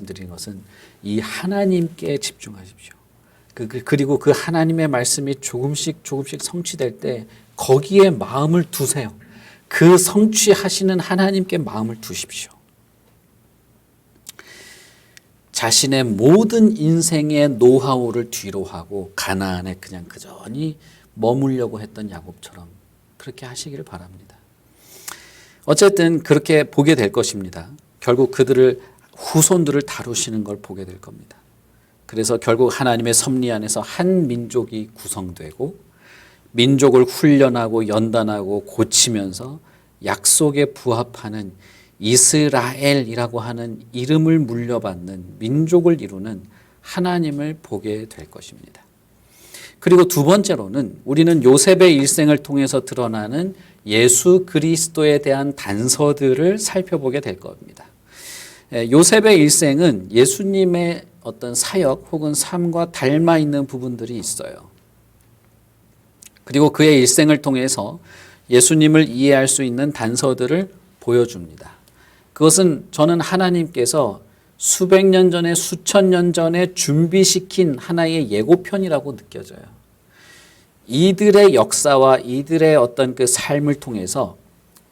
드린 것은 이 하나님께 집중하십시오. 그리고 그 하나님의 말씀이 조금씩 성취될 때 거기에 마음을 두세요. 그 성취하시는 하나님께 마음을 두십시오. 자신의 모든 인생의 노하우를 뒤로 하고 가나안에 그냥 그저니 머물려고 했던 야곱처럼 그렇게 하시기를 바랍니다. 어쨌든 그렇게 보게 될 것입니다. 결국 그들을 후손들을 다루시는 걸 보게 될 겁니다. 그래서 결국 하나님의 섭리 안에서 한 민족이 구성되고 민족을 훈련하고 연단하고 고치면서 약속에 부합하는 이스라엘이라고 하는 이름을 물려받는 민족을 이루는 하나님을 보게 될 것입니다. 그리고 두 번째로는 우리는 요셉의 일생을 통해서 드러나는 예수 그리스도에 대한 단서들을 살펴보게 될 겁니다. 요셉의 일생은 예수님의 어떤 사역 혹은 삶과 닮아 있는 부분들이 있어요. 그리고 그의 일생을 통해서 예수님을 이해할 수 있는 단서들을 보여줍니다. 그것은 저는 하나님께서 수백 년 전에 수천 년 전에 준비시킨 하나의 예고편이라고 느껴져요. 이들의 역사와 이들의 어떤 그 삶을 통해서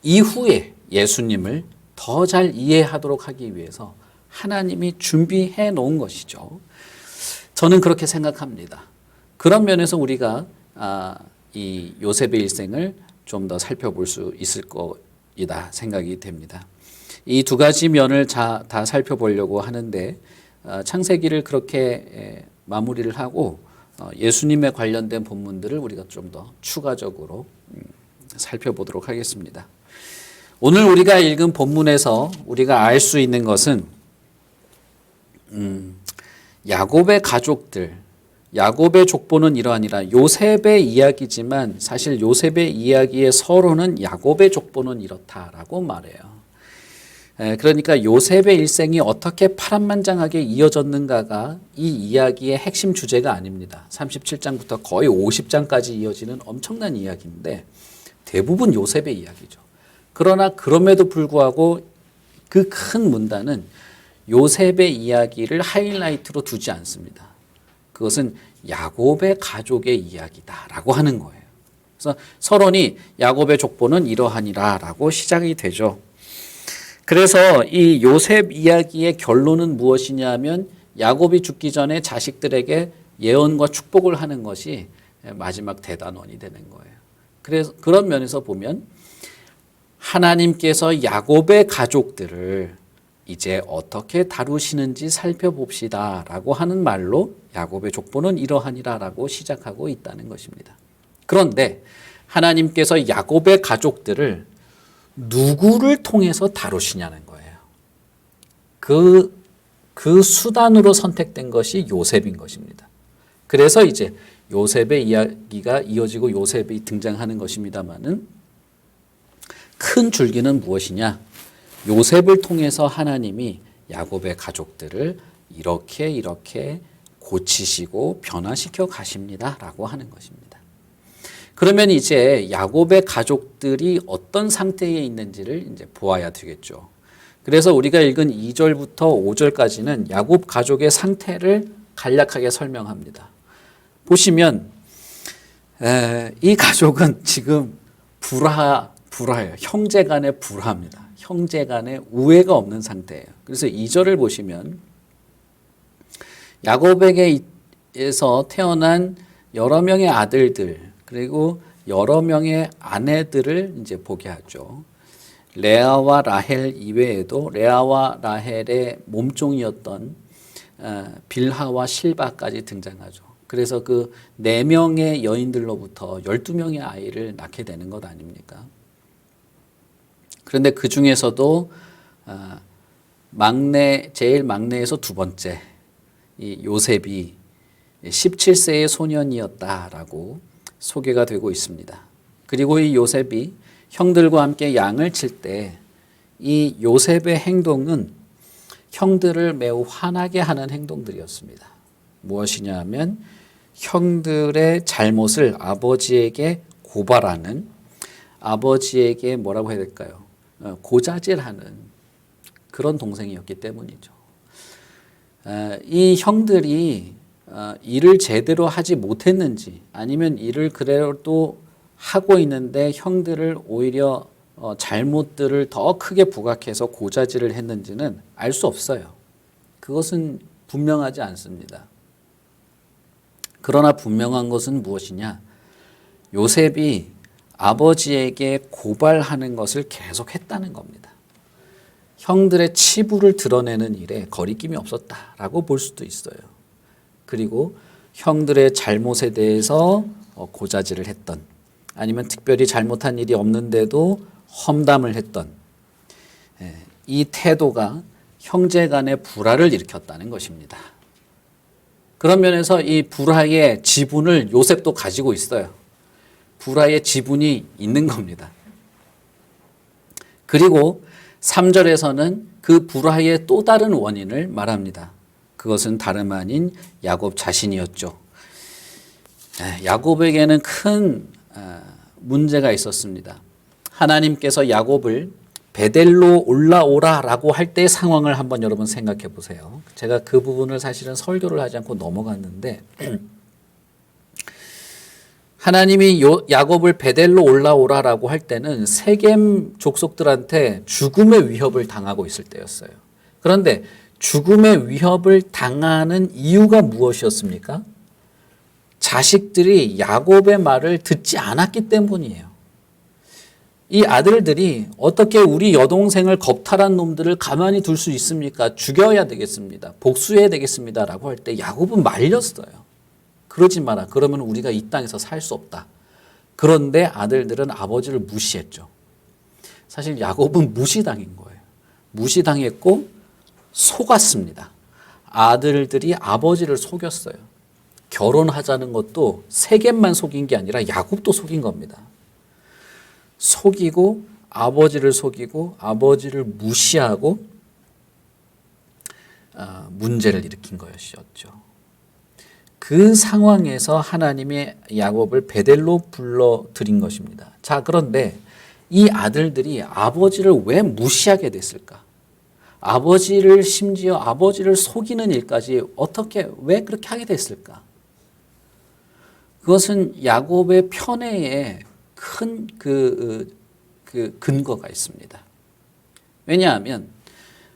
이후에 예수님을 더 잘 이해하도록 하기 위해서 하나님이 준비해 놓은 것이죠. 저는 그렇게 생각합니다. 그런 면에서 우리가 이 요셉의 일생을 좀 더 살펴볼 수 있을 거이다 생각이 됩니다. 이 두 가지 면을 다 살펴보려고 하는데 창세기를 그렇게 마무리를 하고 예수님에 관련된 본문들을 우리가 좀 더 추가적으로 살펴보도록 하겠습니다. 오늘 우리가 읽은 본문에서 우리가 알 수 있는 것은 야곱의 가족들, 야곱의 족보는 이러하니라. 요셉의 이야기지만 사실 요셉의 이야기의 서론은 야곱의 족보는 이렇다라고 말해요. 그러니까 요셉의 일생이 어떻게 파란만장하게 이어졌는가가 이 이야기의 핵심 주제가 아닙니다. 37장부터 거의 50장까지 이어지는 엄청난 이야기인데 대부분 요셉의 이야기죠. 그러나 그럼에도 불구하고 그 큰 문단은 요셉의 이야기를 하이라이트로 두지 않습니다. 그것은 야곱의 가족의 이야기다라고 하는 거예요. 그래서 서론이 야곱의 족보는 이러하니라라고 시작이 되죠. 그래서 이 요셉 이야기의 결론은 무엇이냐 하면 야곱이 죽기 전에 자식들에게 예언과 축복을 하는 것이 마지막 대단원이 되는 거예요. 그래서 그런 면에서 보면 하나님께서 야곱의 가족들을 이제 어떻게 다루시는지 살펴봅시다 라고 하는 말로 야곱의 족보는 이러하니라 라고 시작하고 있다는 것입니다. 그런데 하나님께서 야곱의 가족들을 누구를 통해서 다루시냐는 거예요. 그 수단으로 선택된 것이 요셉인 것입니다. 그래서 이제 요셉의 이야기가 이어지고 요셉이 등장하는 것입니다만은 큰 줄기는 무엇이냐? 요셉을 통해서 하나님이 야곱의 가족들을 이렇게 고치시고 변화시켜 가십니다 라고 하는 것입니다. 그러면 이제 야곱의 가족들이 어떤 상태에 있는지를 이제 보아야 되겠죠. 그래서 우리가 읽은 2절부터 5절까지는 야곱 가족의 상태를 간략하게 설명합니다. 보시면 이 가족은 지금 불화해요. 형제 간에 불화합니다. 형제 간에 우애가 없는 상태예요. 그래서 2절을 보시면 야곱에게서 태어난 여러 명의 아들들 그리고 여러 명의 아내들을 이제 보게 하죠. 레아와 라헬 이외에도 레아와 라헬의 몸종이었던 빌하와 실바까지 등장하죠. 그래서 그 4명의 여인들로부터 12명의 아이를 낳게 되는 것 아닙니까? 그런데 그 중에서도 제일 막내에서 두 번째 이 요셉이 17세의 소년이었다라고 소개가 되고 있습니다. 그리고 이 요셉이 형들과 함께 양을 칠 때 이 요셉의 행동은 형들을 매우 화나게 하는 행동들이었습니다. 무엇이냐 하면 형들의 잘못을 아버지에게 고발하는 아버지에게 뭐라고 해야 될까요? 고자질하는 그런 동생이었기 때문이죠. 이 형들이 일을 제대로 하지 못했는지 아니면 일을 그래도 하고 있는데 형들을 오히려 잘못들을 더 크게 부각해서 고자질을 했는지는 알 수 없어요. 그것은 분명하지 않습니다. 그러나 분명한 것은 무엇이냐? 요셉이 아버지에게 고발하는 것을 계속했다는 겁니다. 형들의 치부를 드러내는 일에 거리낌이 없었다라고 볼 수도 있어요. 그리고 형들의 잘못에 대해서 고자질을 했던, 아니면 특별히 잘못한 일이 없는데도 험담을 했던 이 태도가 형제 간의 불화를 일으켰다는 것입니다. 그런 면에서 이 불화의 지분을 요셉도 가지고 있어요. 불화의 지분이 있는 겁니다. 그리고 3절에서는 그 불화의 또 다른 원인을 말합니다. 그것은 다름 아닌 야곱 자신이었죠. 야곱에게는 큰 문제가 있었습니다. 하나님께서 야곱을 베델로 올라오라라고 할 때의 상황을 한번 여러분 생각해 보세요. 제가 그 부분을 사실은 설교를 하지 않고 넘어갔는데 하나님이 야곱을 베델로 올라오라라고 할 때는 세겜 족속들한테 죽음의 위협을 당하고 있을 때였어요. 그런데 죽음의 위협을 당하는 이유가 무엇이었습니까? 자식들이 야곱의 말을 듣지 않았기 때문이에요. 이 아들들이 어떻게 우리 여동생을 겁탈한 놈들을 가만히 둘 수 있습니까? 죽여야 되겠습니다. 복수해야 되겠습니다. 라고 할 때 야곱은 말렸어요. 그러지 마라. 그러면 우리가 이 땅에서 살 수 없다. 그런데 아들들은 아버지를 무시했죠. 사실 야곱은 무시당한 거예요. 무시당했고 속았습니다. 아들들이 아버지를 속였어요. 결혼하자는 것도 세겜만 속인 게 아니라 야곱도 속인 겁니다. 속이고 아버지를 속이고 아버지를 무시하고 문제를 일으킨 것이었죠. 그 상황에서 하나님이 야곱을 베델로 불러들인 것입니다. 자, 그런데 이 아들들이 아버지를 왜 무시하게 됐을까? 아버지를 심지어 아버지를 속이는 일까지 어떻게 왜 그렇게 하게 됐을까? 그것은 야곱의 편애에 큰 근거가 있습니다. 왜냐하면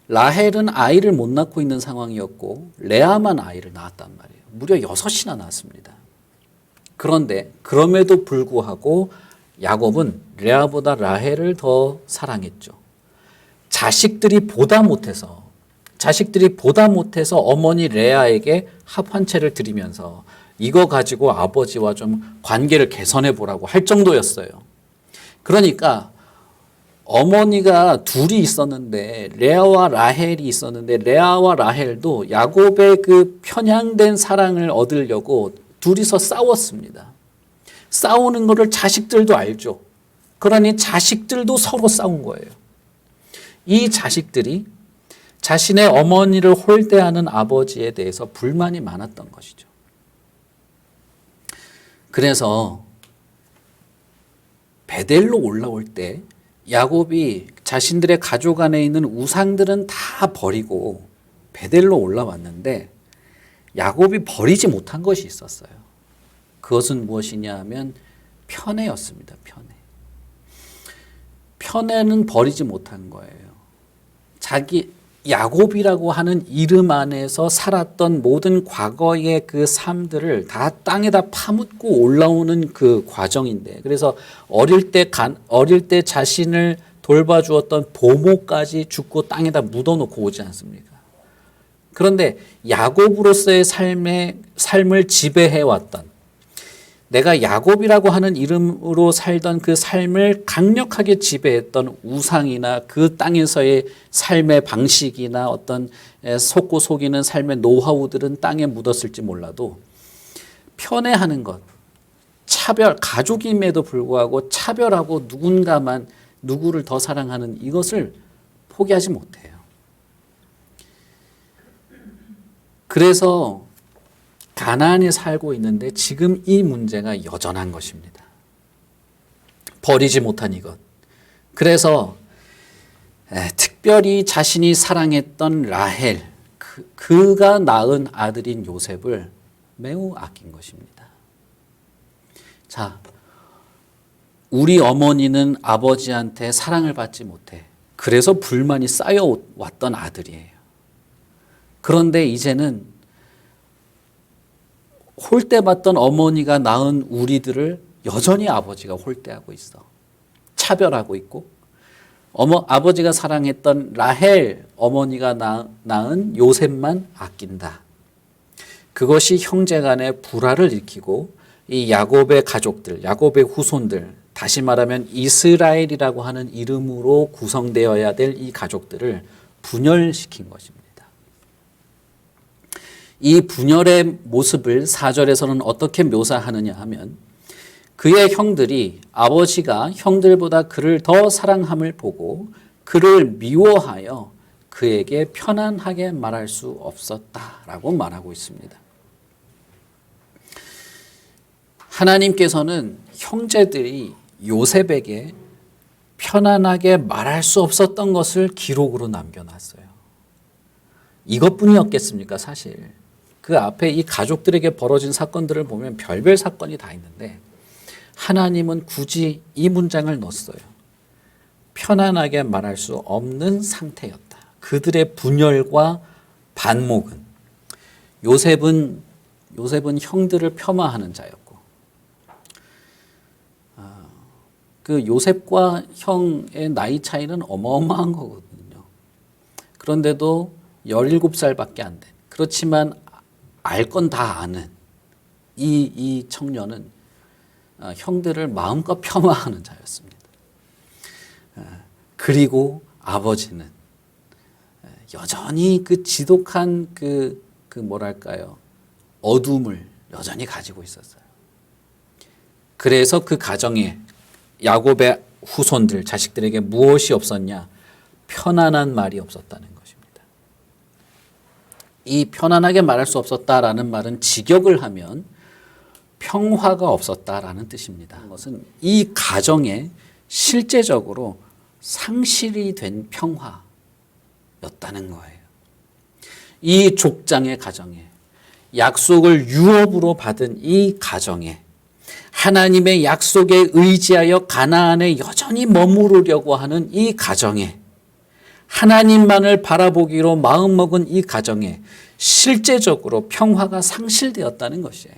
라헬은 아이를 못 낳고 있는 상황이었고 레아만 아이를 낳았단 말이에요. 무려 6이나 낳았습니다. 그런데 그럼에도 불구하고 야곱은 레아보다 라헬을 더 사랑했죠. 자식들이 보다 못해서 어머니 레아에게 합 한 채를 드리면서 이거 가지고 아버지와 좀 관계를 개선해 보라고 할 정도였어요. 그러니까 어머니가 둘이 있었는데 레아와 라헬이 있었는데 레아와 라헬도 야곱의 그 편향된 사랑을 얻으려고 둘이서 싸웠습니다. 싸우는 것을 자식들도 알죠. 그러니 자식들도 서로 싸운 거예요. 이 자식들이 자신의 어머니를 홀대하는 아버지에 대해서 불만이 많았던 것이죠. 그래서 베델로 올라올 때 야곱이 자신들의 가족 안에 있는 우상들은 다 버리고 베델로 올라왔는데 야곱이 버리지 못한 것이 있었어요. 그것은 무엇이냐 하면 편애였습니다. 편애는 버리지 못한 거예요. 자기 야곱이라고 하는 이름 안에서 살았던 모든 과거의 그 삶들을 다 땅에다 파묻고 올라오는 그 과정인데, 그래서 어릴 때 자신을 돌봐주었던 보모까지 죽고 땅에다 묻어놓고 오지 않습니까? 그런데 야곱으로서의 삶을 지배해왔던, 내가 야곱이라고 하는 이름으로 살던 그 삶을 강력하게 지배했던 우상이나 그 땅에서의 삶의 방식이나 어떤 속고 속이는 삶의 노하우들은 땅에 묻었을지 몰라도 편애하는 것, 가족임에도 불구하고 차별하고 누구를 더 사랑하는 이것을 포기하지 못해요. 그래서 가나안에 살고 있는데 지금 이 문제가 여전한 것입니다. 버리지 못한 이것. 그래서 특별히 자신이 사랑했던 라헬, 그 그가 낳은 아들인 요셉을 매우 아낀 것입니다. 자, 우리 어머니는 아버지한테 사랑을 받지 못해. 그래서 불만이 쌓여왔던 아들이에요. 그런데 이제는 홀대받던 어머니가 낳은 우리들을 여전히 아버지가 홀대하고 있어. 차별하고 있고, 아버지가 사랑했던 라헬 어머니가 낳은 요셉만 아낀다. 그것이 형제간의 불화를 일으키고 이 야곱의 가족들, 야곱의 후손들, 다시 말하면 이스라엘이라고 하는 이름으로 구성되어야 될 이 가족들을 분열시킨 것입니다. 이 분열의 모습을 4절에서는 어떻게 묘사하느냐 하면 그의 형들이 아버지가 형들보다 그를 더 사랑함을 보고 그를 미워하여 그에게 편안하게 말할 수 없었다라고 말하고 있습니다. 하나님께서는 형제들이 요셉에게 편안하게 말할 수 없었던 것을 기록으로 남겨놨어요. 이것뿐이었겠습니까, 사실. 그 앞에 이 가족들에게 벌어진 사건들을 보면 별별 사건이 다 있는데 하나님은 굳이 이 문장을 넣었어요. 편안하게 말할 수 없는 상태였다. 그들의 분열과 반목은 요셉은 형들을 폄하하는 자였고 그 요셉과 형의 나이 차이는 어마어마한 거거든요. 그런데도 17살밖에 안 돼. 그렇지만 알 건 다 아는 이 청년은 형들을 마음껏 폄하하는 자였습니다. 그리고 아버지는 여전히 그 지독한 그 뭐랄까요, 어둠을 여전히 가지고 있었어요. 그래서 그 가정에 야곱의 후손들, 자식들에게 무엇이 없었냐? 편안한 말이 없었다는 것입니다. 이 편안하게 말할 수 없었다라는 말은 직역을 하면 평화가 없었다라는 뜻입니다. 그것은 이 가정에 실제적으로 상실이 된 평화였다는 거예요. 이 족장의 가정에, 약속을 유업으로 받은 이 가정에, 하나님의 약속에 의지하여 가나안에 여전히 머무르려고 하는 이 가정에, 하나님만을 바라보기로 마음먹은 이 가정에 실제적으로 평화가 상실되었다는 것이에요.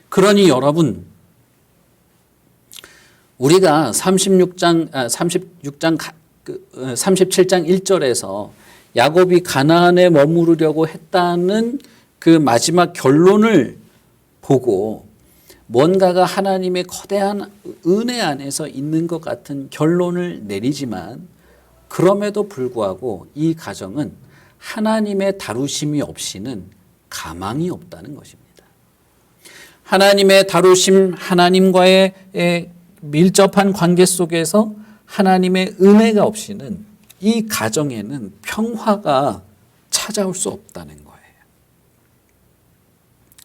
그러니 여러분, 우리가 37장 1절에서 야곱이 가나안에 머무르려고 했다는 그 마지막 결론을 보고 뭔가가 하나님의 거대한 은혜 안에서 있는 것 같은 결론을 내리지만 그럼에도 불구하고 이 가정은 하나님의 다루심이 없이는 가망이 없다는 것입니다. 하나님의 다루심, 하나님과의 밀접한 관계 속에서 하나님의 은혜가 없이는 이 가정에는 평화가 찾아올 수 없다는 거예요.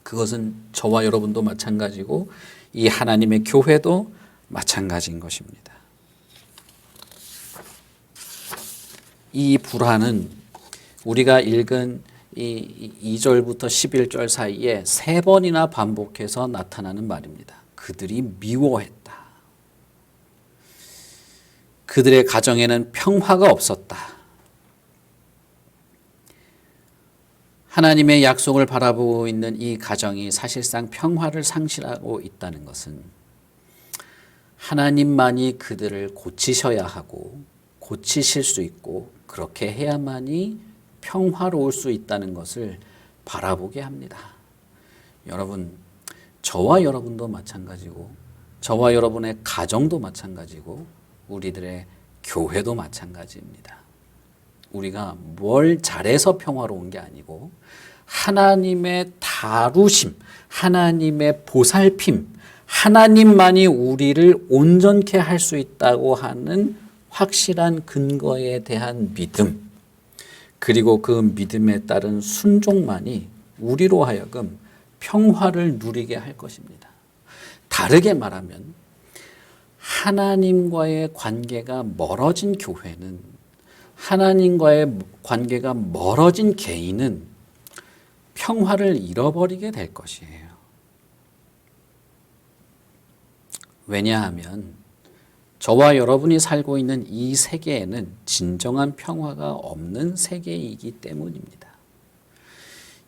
그것은 저와 여러분도 마찬가지고 이 하나님의 교회도 마찬가지인 것입니다. 이 불화는 우리가 읽은 이 2절부터 11절 사이에 3번이나 반복해서 나타나는 말입니다. 그들이 미워했다. 그들의 가정에는 평화가 없었다. 하나님의 약속을 바라보고 있는 이 가정이 사실상 평화를 상실하고 있다는 것은 하나님만이 그들을 고치셔야 하고 고치실 수 있고 그렇게 해야만이 평화로울 수 있다는 것을 바라보게 합니다. 여러분, 저와 여러분도 마찬가지고 저와 여러분의 가정도 마찬가지고 우리들의 교회도 마찬가지입니다. 우리가 뭘 잘해서 평화로운 게 아니고 하나님의 다루심, 하나님의 보살핌, 하나님만이 우리를 온전케 할 수 있다고 하는 확실한 근거에 대한 믿음, 그리고 그 믿음에 따른 순종만이 우리로 하여금 평화를 누리게 할 것입니다. 다르게 말하면 하나님과의 관계가 멀어진 교회는 하나님과의 관계가 멀어진 개인은 평화를 잃어버리게 될 것이에요. 왜냐하면 저와 여러분이 살고 있는 이 세계에는 진정한 평화가 없는 세계이기 때문입니다.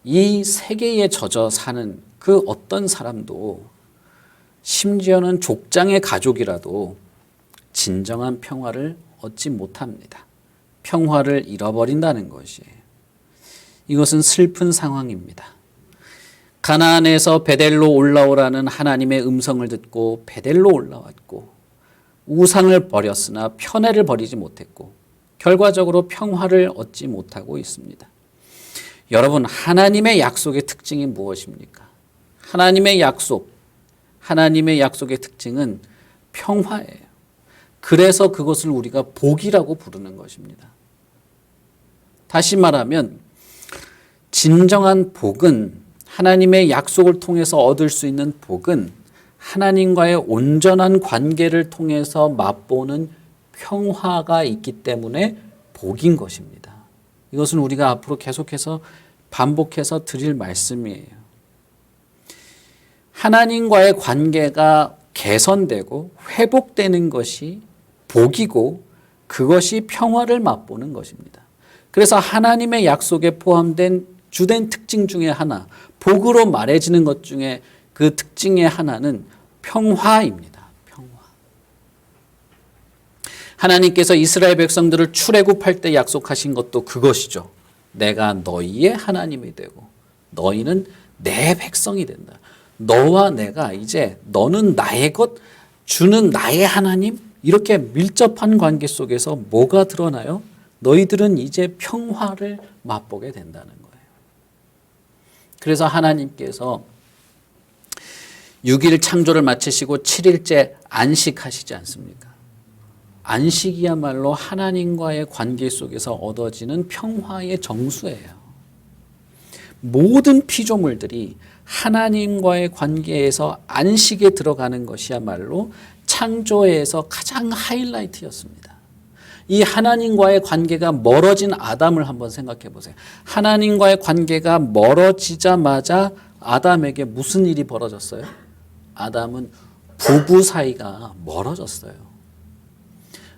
이 세계에 젖어 사는 그 어떤 사람도, 심지어는 족장의 가족이라도 진정한 평화를 얻지 못합니다. 평화를 잃어버린다는 것이에요. 이것은 슬픈 상황입니다. 가나안에서 베델로 올라오라는 하나님의 음성을 듣고 베델로 올라왔고, 우상을 버렸으나 편애를 버리지 못했고, 결과적으로 평화를 얻지 못하고 있습니다. 여러분, 하나님의 약속의 특징이 무엇입니까? 하나님의 약속의 특징은 평화예요. 그래서 그것을 우리가 복이라고 부르는 것입니다. 다시 말하면 진정한 복은, 하나님의 약속을 통해서 얻을 수 있는 복은 하나님과의 온전한 관계를 통해서 맛보는 평화가 있기 때문에 복인 것입니다. 이것은 우리가 앞으로 계속해서 반복해서 드릴 말씀이에요. 하나님과의 관계가 개선되고 회복되는 것이 복이고, 그것이 평화를 맛보는 것입니다. 그래서 하나님의 약속에 포함된 주된 특징 중에 하나, 복으로 말해지는 것 중에 그 특징의 하나는 평화입니다. 평화. 하나님께서 이스라엘 백성들을 출애굽할 때 약속하신 것도 그것이죠. 내가 너희의 하나님이 되고 너희는 내 백성이 된다. 너와 내가 이제, 너는 나의 것, 주는 나의 하나님, 이렇게 밀접한 관계 속에서 뭐가 드러나요? 너희들은 이제 평화를 맛보게 된다는 거예요. 그래서 하나님께서 6일 창조를 마치시고 7일째 안식하시지 않습니까? 안식이야말로 하나님과의 관계 속에서 얻어지는 평화의 정수예요. 모든 피조물들이 하나님과의 관계에서 안식에 들어가는 것이야말로 창조에서 가장 하이라이트였습니다. 이 하나님과의 관계가 멀어진 아담을 한번 생각해 보세요. 하나님과의 관계가 멀어지자마자 아담에게 무슨 일이 벌어졌어요? 아담은 부부 사이가 멀어졌어요.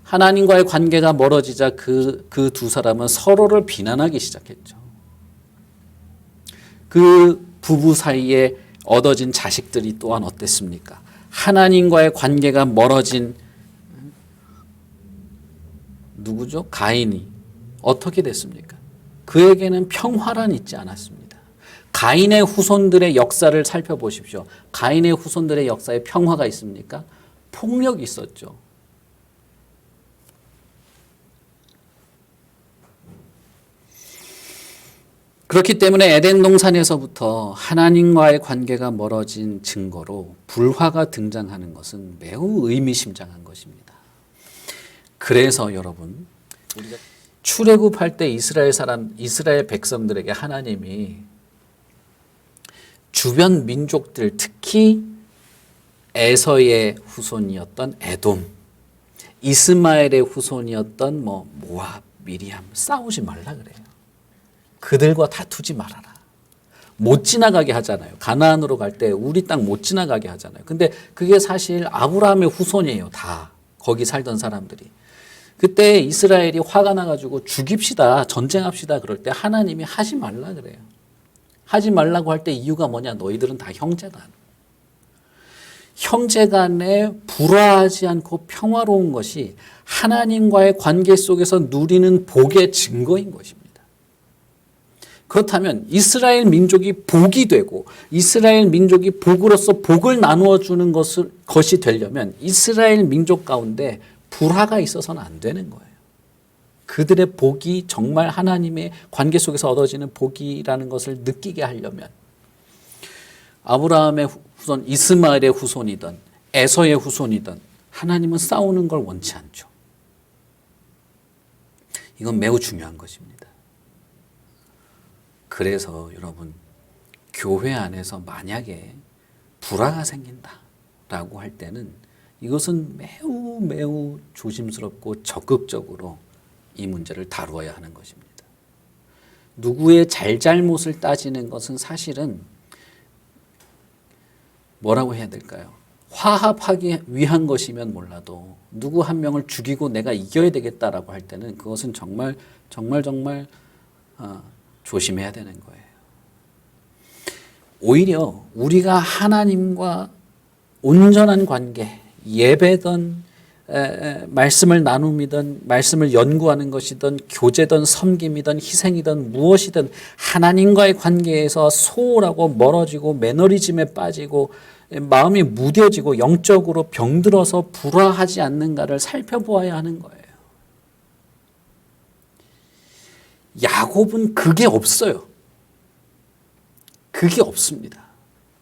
하나님과의 관계가 멀어지자 그 두 사람은 서로를 비난하기 시작했죠. 그 부부 사이에 얻어진 자식들이 또한 어땠습니까? 하나님과의 관계가 멀어진 누구죠? 가인이 어떻게 됐습니까? 그에게는 평화란 있지 않았습니다. 가인의 후손들의 역사를 살펴보십시오. 가인의 후손들의 역사에 평화가 있습니까? 폭력이 있었죠. 그렇기 때문에 에덴 동산에서부터 하나님과의 관계가 멀어진 증거로 불화가 등장하는 것은 매우 의미심장한 것입니다. 그래서 여러분, 우리가 출애굽할 때 이스라엘 백성들에게 하나님이 주변 민족들, 특히 에서의 후손이었던 에돔, 이스마엘의 후손이었던 모압, 미리암, 싸우지 말라 그래요. 그들과 다투지 말아라. 못 지나가게 하잖아요. 가나안으로 갈 때 우리 땅 못 지나가게 하잖아요. 근데 그게 사실 아브라함의 후손이에요. 다 거기 살던 사람들이. 그때 이스라엘이 화가 나가지고 죽입시다, 전쟁합시다 그럴 때 하나님이 하지 말라 그래요. 하지 말라고 할 때 이유가 뭐냐? 너희들은 다 형제다. 형제간에 불화하지 않고 평화로운 것이 하나님과의 관계 속에서 누리는 복의 증거인 것입니다. 그렇다면 이스라엘 민족이 복이 되고 이스라엘 민족이 복으로서 복을 나누어 주는 것이 되려면 이스라엘 민족 가운데 불화가 있어서는 안 되는 거예요. 그들의 복이 정말 하나님의 관계 속에서 얻어지는 복이라는 것을 느끼게 하려면 아브라함의 후손, 이스마엘의 후손이든 에서의 후손이든 하나님은 싸우는 걸 원치 않죠. 이건 매우 중요한 것입니다. 그래서 여러분, 교회 안에서 만약에 불화가 생긴다라고 할 때는 이것은 매우 조심스럽고 적극적으로 이 문제를 다루어야 하는 것입니다. 누구의 잘잘못을 따지는 것은 사실은 뭐라고 해야 될까요? 화합하기 위한 것이면 몰라도 누구 한 명을 죽이고 내가 이겨야 되겠다라고 할 때는 그것은 정말 조심해야 되는 거예요. 오히려 우리가 하나님과 온전한 관계, 예배든 말씀을 나눔이든 말씀을 연구하는 것이든 교제든 섬김이든 희생이든 무엇이든 하나님과의 관계에서 소홀하고 멀어지고 매너리즘에 빠지고 마음이 무뎌지고 영적으로 병들어서 불화하지 않는가를 살펴보아야 하는 거예요. 야곱은 그게 없어요. 그게 없습니다.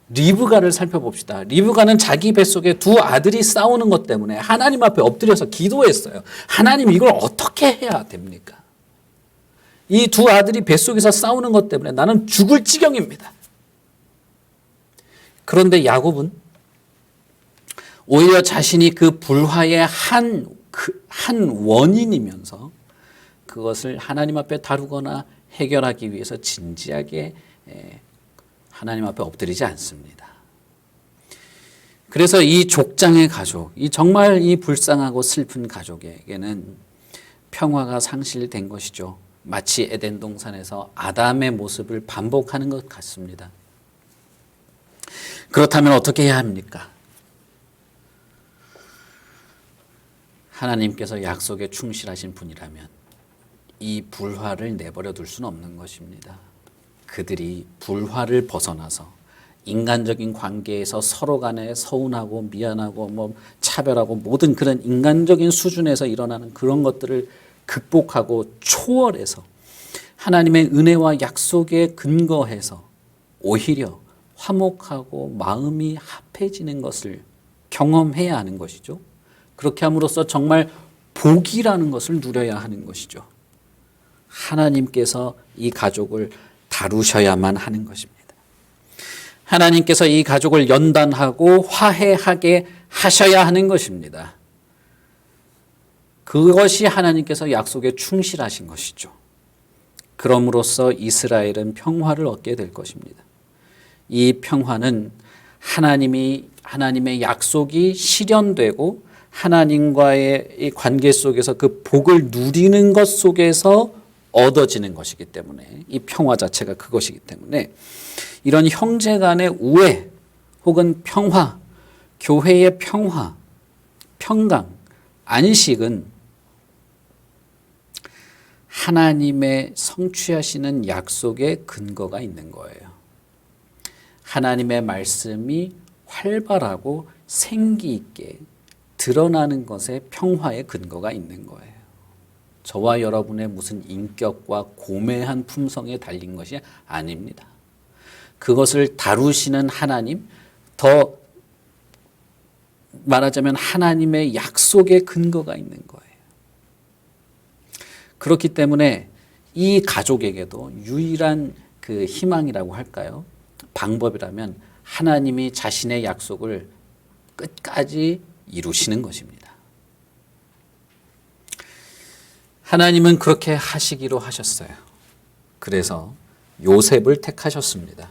리브가를 살펴봅시다. 리브가는 자기 뱃속에 두 아들이 싸우는 것 때문에 하나님 앞에 엎드려서 기도했어요. 하나님, 이걸 어떻게 해야 됩니까? 이 두 아들이 뱃속에서 싸우는 것 때문에 나는 죽을 지경입니다. 그런데 야곱은 오히려 자신이 그 불화의 한 원인이면서 그것을 하나님 앞에 다루거나 해결하기 위해서 진지하게 하나님 앞에 엎드리지 않습니다. 그래서 이 족장의 가족, 이 정말 이 불쌍하고 슬픈 가족에게는 평화가 상실된 것이죠. 마치 에덴 동산에서 아담의 모습을 반복하는 것 같습니다. 그렇다면 어떻게 해야 합니까? 하나님께서 약속에 충실하신 분이라면 이 불화를 내버려 둘 수는 없는 것입니다. 그들이 불화를 벗어나서 인간적인 관계에서 서로 간에 서운하고 미안하고 차별하고 모든 그런 인간적인 수준에서 일어나는 그런 것들을 극복하고 초월해서 하나님의 은혜와 약속에 근거해서 오히려 화목하고 마음이 합해지는 것을 경험해야 하는 것이죠. 그렇게 함으로써 정말 복이라는 것을 누려야 하는 것이죠. 하나님께서 이 가족을 다루셔야만 하는 것입니다. 하나님께서 이 가족을 연단하고 화해하게 하셔야 하는 것입니다. 그것이 하나님께서 약속에 충실하신 것이죠. 그럼으로써 이스라엘은 평화를 얻게 될 것입니다. 이 평화는 하나님의 약속이 실현되고 하나님과의 이 관계 속에서 그 복을 누리는 것 속에서 얻어지는 것이기 때문에 이 평화 자체가 그것이기 때문에 이런 형제 간의 우애 혹은 평화, 교회의 평화, 평강, 안식은 하나님의 성취하시는 약속에 근거가 있는 거예요. 하나님의 말씀이 활발하고 생기 있게 드러나는 것에 평화의 근거가 있는 거예요. 저와 여러분의 무슨 인격과 고매한 품성에 달린 것이 아닙니다. 그것을 다루시는 하나님, 더 말하자면 하나님의 약속에 근거가 있는 거예요. 그렇기 때문에 이 가족에게도 유일한 그 희망이라고 할까요? 방법이라면 하나님이 자신의 약속을 끝까지 이루시는 것입니다. 하나님은 그렇게 하시기로 하셨어요. 그래서 요셉을 택하셨습니다.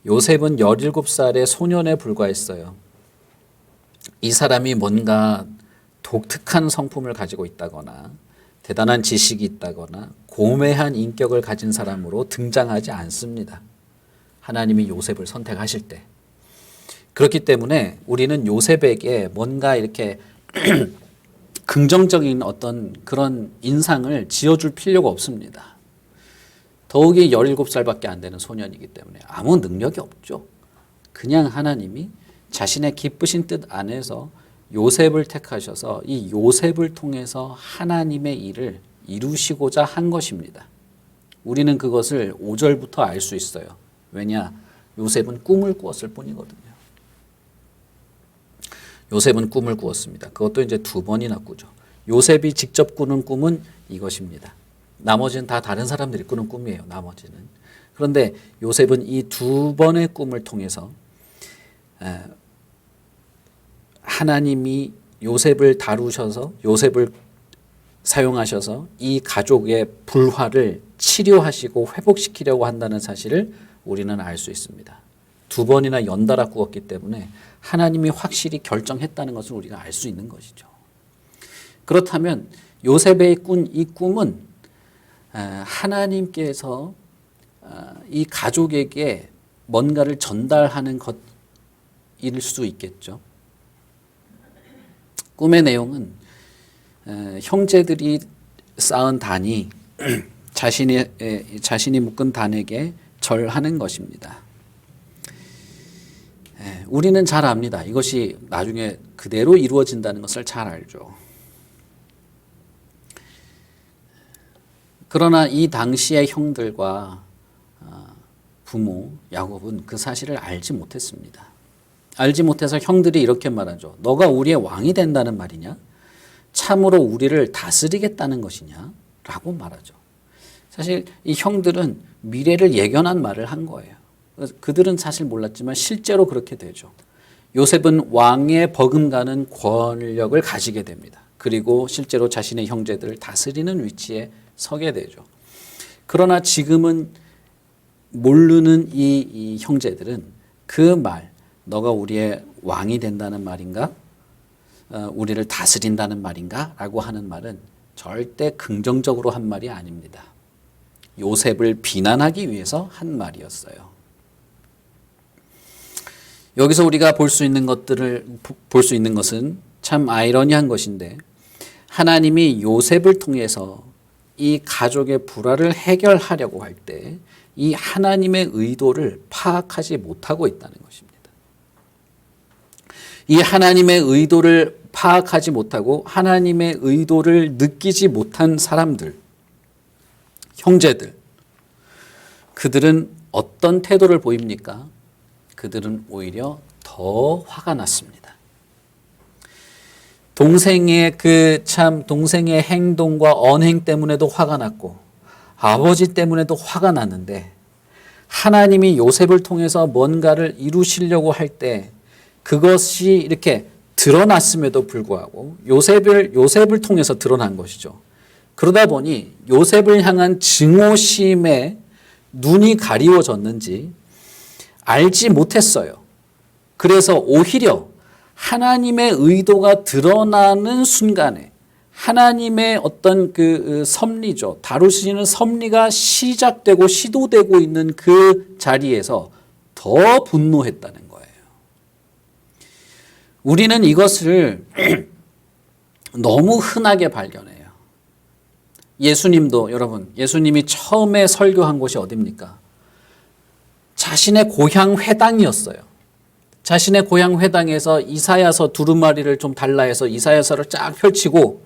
요셉은 17살의 소년에 불과했어요. 이 사람이 뭔가 독특한 성품을 가지고 있다거나 대단한 지식이 있다거나 고매한 인격을 가진 사람으로 등장하지 않습니다. 하나님이 요셉을 선택하실 때. 그렇기 때문에 우리는 요셉에게 뭔가 이렇게 긍정적인 어떤 그런 인상을 지어줄 필요가 없습니다. 더욱이 17살밖에 안 되는 소년이기 때문에 아무 능력이 없죠. 그냥 하나님이 자신의 기쁘신 뜻 안에서 요셉을 택하셔서 이 요셉을 통해서 하나님의 일을 이루시고자 한 것입니다. 우리는 그것을 5절부터 알 수 있어요. 왜냐? 요셉은 꿈을 꾸었을 뿐이거든요. 요셉은 꿈을 꾸었습니다. 그것도 이제 2번이나 꾸죠. 요셉이 직접 꾸는 꿈은 이것입니다. 나머지는 다 다른 사람들이 꾸는 꿈이에요. 나머지는. 그런데 요셉은 이 2번의 꿈을 통해서 하나님이 요셉을 다루셔서 요셉을 사용하셔서 이 가족의 불화를 치료하시고 회복시키려고 한다는 사실을 우리는 알 수 있습니다. 2번이나 연달아 꾸었기 때문에 하나님이 확실히 결정했다는 것을 우리가 알 수 있는 것이죠. 그렇다면 요셉의 꾼 이 꿈은 하나님께서 이 가족에게 뭔가를 전달하는 것일 수 있겠죠. 꿈의 내용은 형제들이 쌓은 단이 자신이 묶은 단에게 절하는 것입니다. 우리는 잘 압니다. 이것이 나중에 그대로 이루어진다는 것을 잘 알죠. 그러나 이 당시의 형들과 부모 야곱은 그 사실을 알지 못했습니다. 알지 못해서 형들이 이렇게 말하죠. 너가 우리의 왕이 된다는 말이냐? 참으로 우리를 다스리겠다는 것이냐? 라고 말하죠. 사실 이 형들은 미래를 예견한 말을 한 거예요. 그들은 사실 몰랐지만 실제로 그렇게 되죠. 요셉은 왕의 버금가는 권력을 가지게 됩니다. 그리고 실제로 자신의 형제들을 다스리는 위치에 서게 되죠. 그러나 지금은 모르는 이 형제들은 그 말, 너가 우리의 왕이 된다는 말인가? 우리를 다스린다는 말인가? 라고 하는 말은 절대 긍정적으로 한 말이 아닙니다. 요셉을 비난하기 위해서 한 말이었어요. 여기서 우리가 볼 수 있는 것은 참 아이러니한 것인데, 하나님이 요셉을 통해서 이 가족의 불화를 해결하려고 할 때 이 하나님의 의도를 파악하지 못하고 있다는 것입니다. 이 하나님의 의도를 파악하지 못하고 하나님의 의도를 느끼지 못한 사람들, 형제들, 그들은 어떤 태도를 보입니까? 그들은 오히려 더 화가 났습니다. 동생의 동생의 행동과 언행 때문에도 화가 났고 아버지 때문에도 화가 났는데, 하나님이 요셉을 통해서 뭔가를 이루시려고 할 때 그것이 이렇게 드러났음에도 불구하고 요셉을 통해서 드러난 것이죠. 그러다 보니 요셉을 향한 증오심에 눈이 가리워졌는지 알지 못했어요. 그래서 오히려 하나님의 의도가 드러나는 순간에 하나님의 어떤 그 섭리죠. 다루시는 섭리가 시작되고 시도되고 있는 그 자리에서 더 분노했다는 거예요. 우리는 이것을 너무 흔하게 발견해요. 예수님이 처음에 설교한 곳이 어디입니까? 자신의 고향 회당이었어요. 자신의 고향 회당에서 이사야서 두루마리를 좀 달라 해서 이사야서를 쫙 펼치고,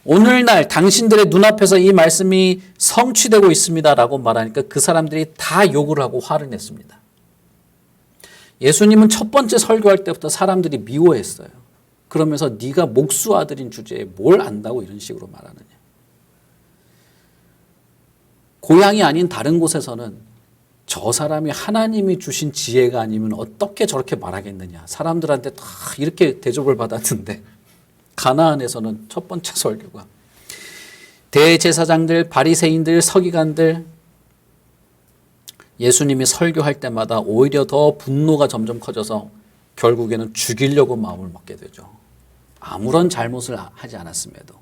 오늘날 당신들의 눈앞에서 이 말씀이 성취되고 있습니다라고 말하니까 그 사람들이 다 욕을 하고 화를 냈습니다. 예수님은 첫 번째 설교할 때부터 사람들이 미워했어요. 그러면서 네가 목수 아들인 주제에 뭘 안다고 이런 식으로 말하느냐. 고향이 아닌 다른 곳에서는 저 사람이 하나님이 주신 지혜가 아니면 어떻게 저렇게 말하겠느냐. 사람들한테 다 이렇게 대접을 받았는데, 가나안에서는 첫 번째 설교가 대제사장들, 바리새인들, 서기관들, 예수님이 설교할 때마다 오히려 더 분노가 점점 커져서 결국에는 죽이려고 마음을 먹게 되죠. 아무런 잘못을 하지 않았음에도.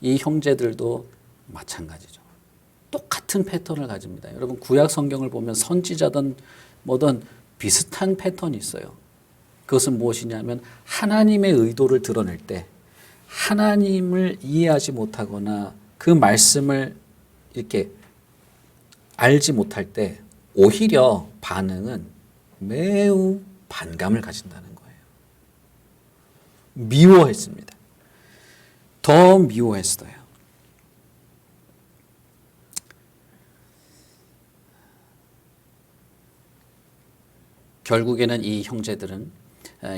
이 형제들도 마찬가지죠. 똑같은 패턴을 가집니다. 여러분, 구약 성경을 보면 선지자든 뭐든 비슷한 패턴이 있어요. 그것은 무엇이냐면 하나님의 의도를 드러낼 때 하나님을 이해하지 못하거나 그 말씀을 이렇게 알지 못할 때 오히려 반응은 매우 반감을 가진다는 거예요. 미워했습니다. 더 미워했어요. 결국에는 이 형제들은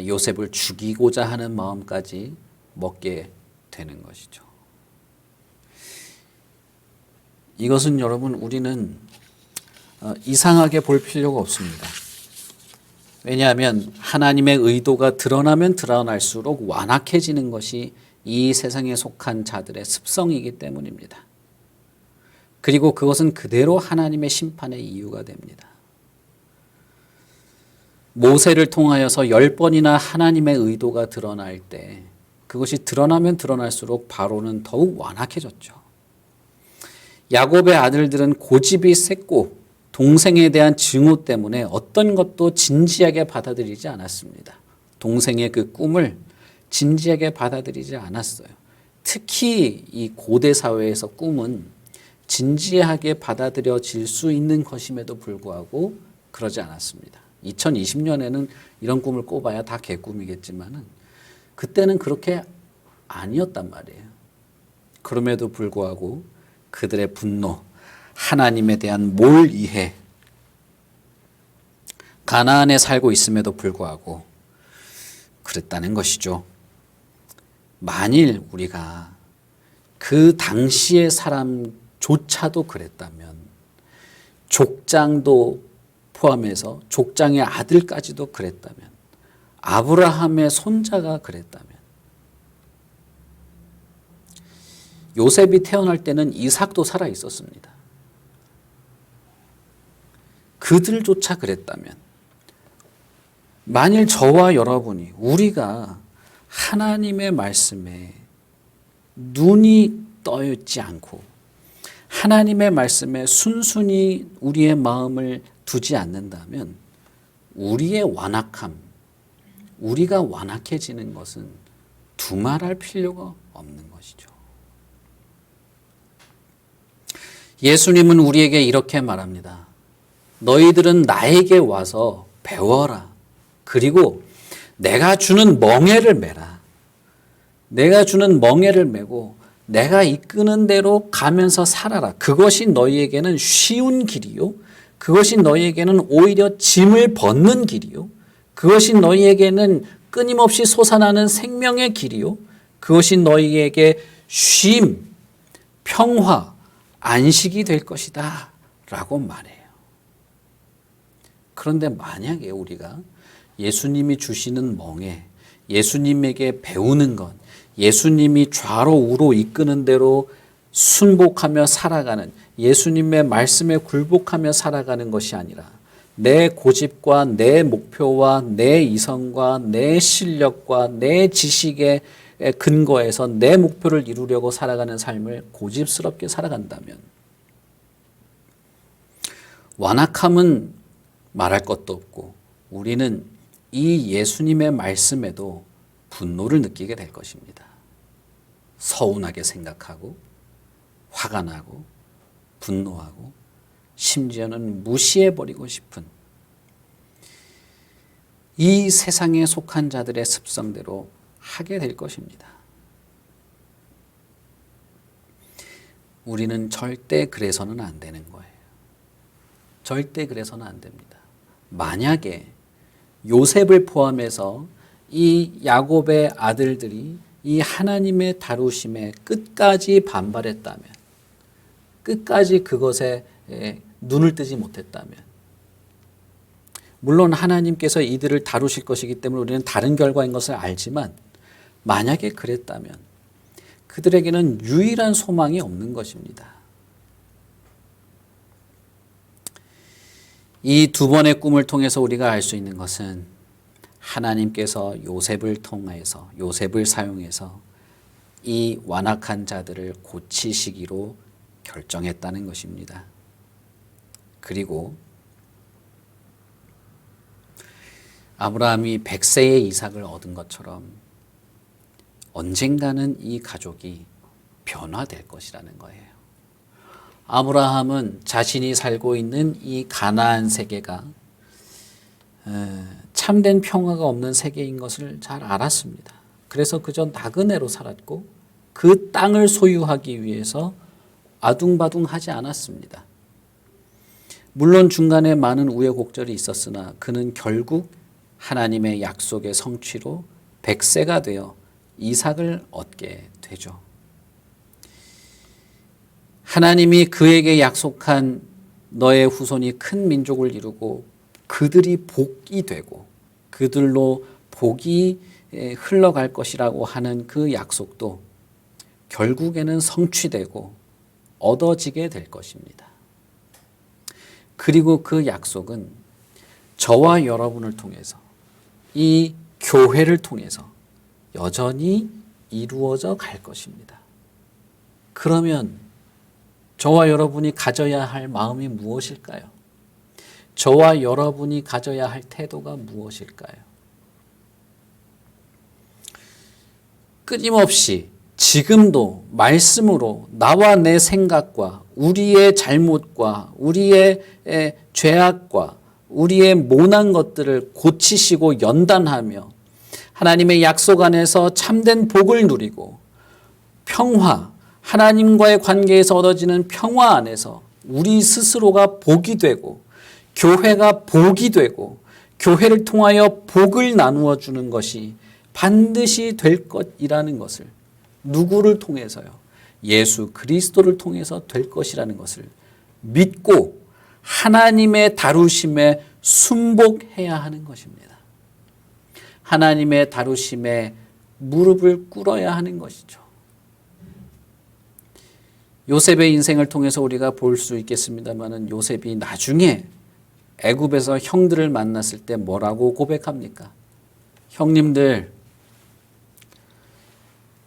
요셉을 죽이고자 하는 마음까지 먹게 되는 것이죠. 이것은 여러분, 우리는 이상하게 볼 필요가 없습니다. 왜냐하면 하나님의 의도가 드러나면 드러날수록 완악해지는 것이 이 세상에 속한 자들의 습성이기 때문입니다. 그리고 그것은 그대로 하나님의 심판의 이유가 됩니다. 모세를 통하여서 10번이나 하나님의 의도가 드러날 때 그것이 드러나면 드러날수록 바로는 더욱 완악해졌죠. 야곱의 아들들은 고집이 셌고 동생에 대한 증오 때문에 어떤 것도 진지하게 받아들이지 않았습니다. 동생의 그 꿈을 진지하게 받아들이지 않았어요. 특히 이 고대 사회에서 꿈은 진지하게 받아들여질 수 있는 것임에도 불구하고 그러지 않았습니다. 2020년에는 이런 꿈을 꿔봐야 다 개꿈이겠지만은 그때는 그렇게 아니었단 말이에요. 그럼에도 불구하고 그들의 분노, 하나님에 대한 몰이해, 가나안에 살고 있음에도 불구하고 그랬다는 것이죠. 만일 우리가 그 당시의 사람조차도 그랬다면 족장도 포함해서 족장의 아들까지도 그랬다면 아브라함의 손자가 그랬다면 요셉이 태어날 때는 이삭도 살아 있었습니다. 그들조차 그랬다면 만일 저와 여러분이 우리가 하나님의 말씀에 눈이 떠있지 않고 하나님의 말씀에 순순히 우리의 마음을 두지 않는다면 우리의 완악함, 우리가 완악해지는 것은 두말할 필요가 없는 것이죠. 예수님은 우리에게 이렇게 말합니다. 너희들은 나에게 와서 배워라. 그리고 내가 주는 멍에를 메라. 내가 주는 멍에를 메고 내가 이끄는 대로 가면서 살아라. 그것이 너희에게는 쉬운 길이요. 그것이 너희에게는 오히려 짐을 벗는 길이요. 그것이 너희에게는 끊임없이 솟아나는 생명의 길이요. 그것이 너희에게 쉼, 평화, 안식이 될 것이다 라고 말해요. 그런데 만약에 우리가 예수님이 주시는 멍에, 예수님에게 배우는 것, 예수님이 좌로 우로 이끄는 대로 순복하며 살아가는, 예수님의 말씀에 굴복하며 살아가는 것이 아니라 내 고집과 내 목표와 내 이성과 내 실력과 내 지식에 근거해서 내 목표를 이루려고 살아가는 삶을 고집스럽게 살아간다면 완악함은 말할 것도 없고 우리는 이 예수님의 말씀에도 분노를 느끼게 될 것입니다. 서운하게 생각하고 화가 나고 분노하고 심지어는 무시해버리고 싶은 이 세상에 속한 자들의 습성대로 하게 될 것입니다. 우리는 절대 그래서는 안 되는 거예요. 절대 그래서는 안 됩니다. 만약에 요셉을 포함해서 이 야곱의 아들들이 이 하나님의 다루심에 끝까지 반발했다면, 끝까지 그것에 눈을 뜨지 못했다면, 물론 하나님께서 이들을 다루실 것이기 때문에 우리는 다른 결과인 것을 알지만 만약에 그랬다면 그들에게는 유일한 소망이 없는 것입니다. 이 두 번의 꿈을 통해서 우리가 알 수 있는 것은 하나님께서 요셉을 통해서, 요셉을 사용해서 이 완악한 자들을 고치시기로 결정했다는 것입니다. 그리고 아브라함이 100세의 이삭을 얻은 것처럼 언젠가는 이 가족이 변화될 것이라는 거예요. 아브라함은 자신이 살고 있는 이 가나안 세계가 참된 평화가 없는 세계인 것을 잘 알았습니다. 그래서 그저 나그네로 살았고 그 땅을 소유하기 위해서 아둥바둥하지 않았습니다. 물론 중간에 많은 우여곡절이 있었으나 그는 결국 하나님의 약속의 성취로 100세가 되어 이삭을 얻게 되죠. 하나님이 그에게 약속한 너의 후손이 큰 민족을 이루고 그들이 복이 되고 그들로 복이 흘러갈 것이라고 하는 그 약속도 결국에는 성취되고 얻어지게 될 것입니다. 그리고 그 약속은 저와 여러분을 통해서, 이 교회를 통해서 여전히 이루어져 갈 것입니다. 그러면 저와 여러분이 가져야 할 마음이 무엇일까요? 저와 여러분이 가져야 할 태도가 무엇일까요? 끊임없이 지금도 말씀으로 나와 내 생각과 우리의 잘못과 우리의 죄악과 우리의 모난 것들을 고치시고 연단하며 하나님의 약속 안에서 참된 복을 누리고 평화, 하나님과의 관계에서 얻어지는 평화 안에서 우리 스스로가 복이 되고 교회가 복이 되고 교회를 통하여 복을 나누어 주는 것이 반드시 될 것이라는 것을, 누구를 통해서요? 예수 그리스도를 통해서 될 것이라는 것을 믿고 하나님의 다루심에 순복해야 하는 것입니다. 하나님의 다루심에 무릎을 꿇어야 하는 것이죠. 요셉의 인생을 통해서 우리가 볼 수 있겠습니다만 요셉이 나중에 애굽에서 형들을 만났을 때 뭐라고 고백합니까? 형님들,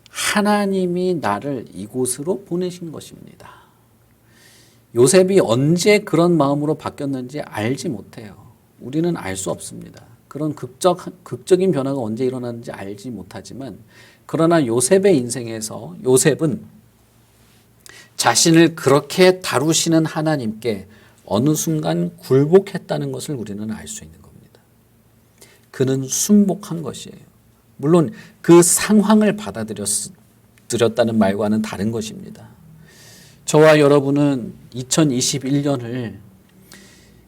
하나님이 나를 이곳으로 보내신 것입니다. 요셉이 언제 그런 마음으로 바뀌었는지 알지 못해요. 우리는 알 수 없습니다. 그런 극적인 변화가 언제 일어났는지 알지 못하지만, 그러나 요셉의 인생에서 요셉은 자신을 그렇게 다루시는 하나님께 어느 순간 굴복했다는 것을 우리는 알 수 있는 겁니다. 그는 순복한 것이에요. 물론 그 상황을 받아들였다는 말과는 다른 것입니다. 저와 여러분은 2021년을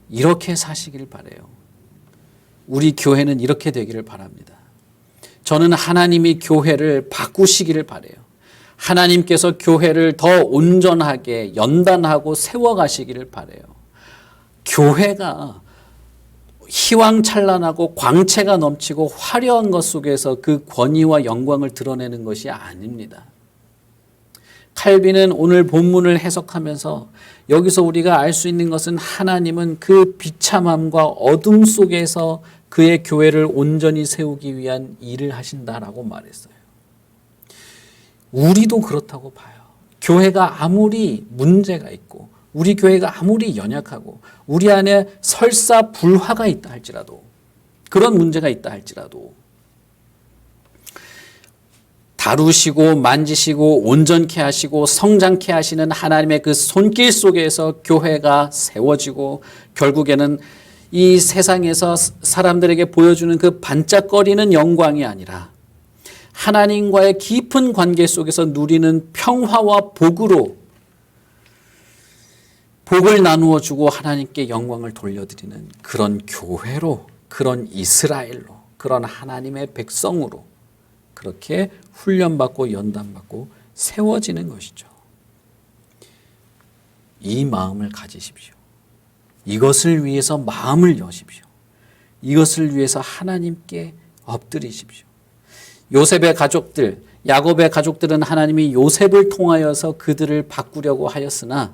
이렇게 사시길 바라요. 우리 교회는 이렇게 되기를 바랍니다. 저는 하나님이 교회를 바꾸시기를 바라요. 하나님께서 교회를 더 온전하게 연단하고 세워가시기를 바라요. 교회가 희왕찬란하고 광채가 넘치고 화려한 것 속에서 그 권위와 영광을 드러내는 것이 아닙니다. 칼빈은 오늘 본문을 해석하면서 여기서 우리가 알 수 있는 것은 하나님은 그 비참함과 어둠 속에서 그의 교회를 온전히 세우기 위한 일을 하신다라고 말했어요. 우리도 그렇다고 봐요. 교회가 아무리 문제가 있고 우리 교회가 아무리 연약하고 우리 안에 설사 불화가 있다 할지라도, 그런 문제가 있다 할지라도 다루시고 만지시고 온전케 하시고 성장케 하시는 하나님의 그 손길 속에서 교회가 세워지고 결국에는 이 세상에서 사람들에게 보여주는 그 반짝거리는 영광이 아니라 하나님과의 깊은 관계 속에서 누리는 평화와 복으로 복을 나누어 주고 하나님께 영광을 돌려드리는 그런 교회로, 그런 이스라엘로, 그런 하나님의 백성으로 그렇게 훈련받고 연단받고 세워지는 것이죠. 이 마음을 가지십시오. 이것을 위해서 마음을 여십시오. 이것을 위해서 하나님께 엎드리십시오. 요셉의 가족들, 야곱의 가족들은 하나님이 요셉을 통하여서 그들을 바꾸려고 하였으나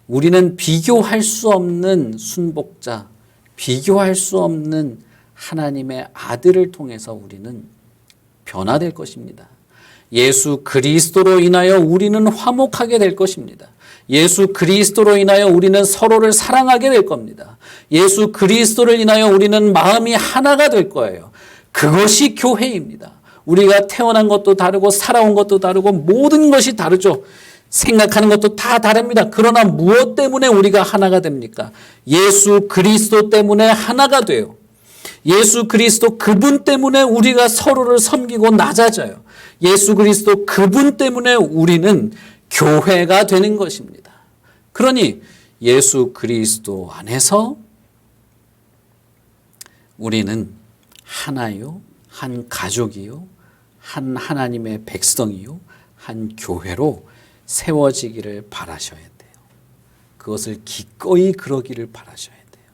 우리는 비교할 수 없는 순복자, 비교할 수 없는 하나님의 아들을 통해서 우리는 변화될 것입니다. 예수 그리스도로 인하여 우리는 화목하게 될 것입니다. 예수 그리스도로 인하여 우리는 서로를 사랑하게 될 겁니다. 예수 그리스도를 인하여 우리는 마음이 하나가 될 거예요. 그것이 교회입니다. 우리가 태어난 것도 다르고 살아온 것도 다르고 모든 것이 다르죠. 생각하는 것도 다 다릅니다. 그러나 무엇 때문에 우리가 하나가 됩니까? 예수 그리스도 때문에 하나가 돼요. 예수 그리스도 그분 때문에 우리가 서로를 섬기고 낮아져요. 예수 그리스도 그분 때문에 우리는 교회가 되는 것입니다. 그러니 예수 그리스도 안에서 우리는 하나요, 한 가족이요, 한 하나님의 백성이요, 한 교회로 세워지기를 바라셔야 돼요. 그것을 기꺼이 그러기를 바라셔야 돼요.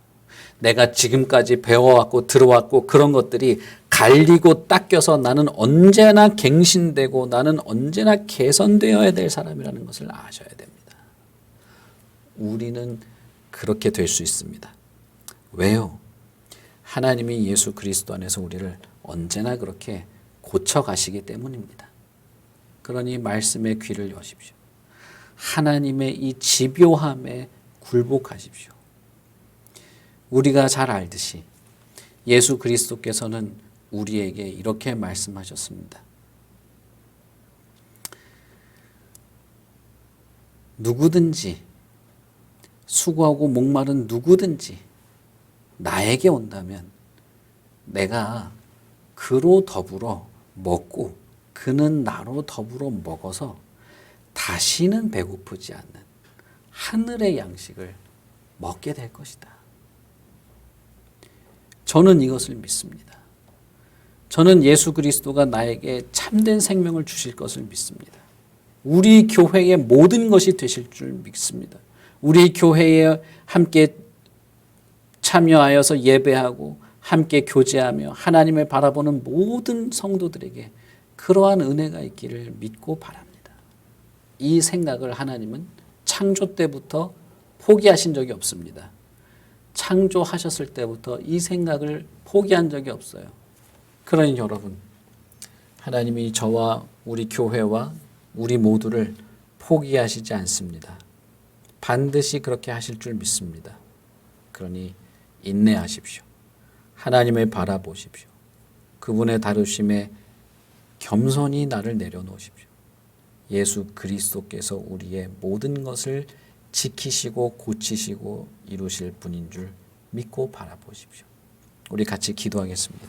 내가 지금까지 배워왔고 들어왔고 그런 것들이 갈리고 닦여서 나는 언제나 갱신되고 나는 언제나 개선되어야 될 사람이라는 것을 아셔야 됩니다. 우리는 그렇게 될 수 있습니다. 왜요? 하나님이 예수 그리스도 안에서 우리를 언제나 그렇게 고쳐가시기 때문입니다. 그러니 말씀에 귀를 여십시오. 하나님의 이 집요함에 굴복하십시오. 우리가 잘 알듯이 예수 그리스도께서는 우리에게 이렇게 말씀하셨습니다. 누구든지 수고하고 목마른 누구든지 나에게 온다면 내가 그로 더불어 먹고 그는 나로 더불어 먹어서 다시는 배고프지 않는 하늘의 양식을 먹게 될 것이다. 저는 이것을 믿습니다. 저는 예수 그리스도가 나에게 참된 생명을 주실 것을 믿습니다. 우리 교회의 모든 것이 되실 줄 믿습니다. 우리 교회에 함께 참여하여서 예배하고 함께 교제하며 하나님을 바라보는 모든 성도들에게 그러한 은혜가 있기를 믿고 바랍니다. 이 생각을 하나님은 창조 때부터 포기하신 적이 없습니다. 창조하셨을 때부터 이 생각을 포기한 적이 없어요. 그러니 여러분, 하나님이 저와 우리 교회와 우리 모두를 포기하시지 않습니다. 반드시 그렇게 하실 줄 믿습니다. 그러니 인내하십시오. 하나님을 바라보십시오. 그분의 다루심에 겸손히 나를 내려놓으십시오. 예수 그리스도께서 우리의 모든 것을 지키시고 고치시고 이루실 분인 줄 믿고 바라보십시오. 우리 같이 기도하겠습니다.